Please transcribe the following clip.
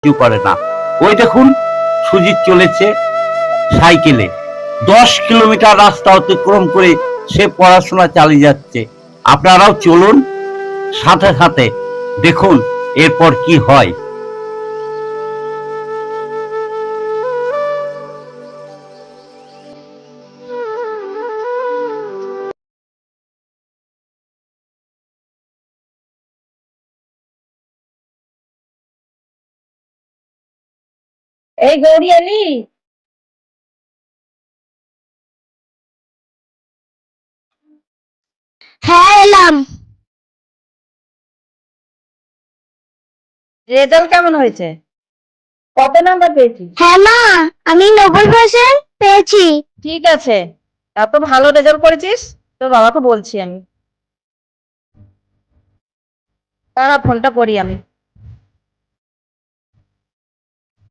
কিছু করে না। ওই দেখুন সুজিত চলেছে সাইকেলে, 10 কিলোমিটার রাস্তা অতিক্রম করে সে পড়াশোনা চালিয়ে যাচ্ছে। আপনারাও চলুন সাথে সাথে, দেখুন এরপর কি হয়। এই গৌরী আলী, হ্যাঁ এলাম। রেজাল্ট কেমন হয়েছে? কত নাম্বার পেয়েছিস? হ্যাঁ মা, আমি 90% পেয়েছি। ঠিক আছে, এত ভালো রেজাল্ট করেছিস, তোর বাবাকে বলছি আমি। তারা ফোনটা করি আমি।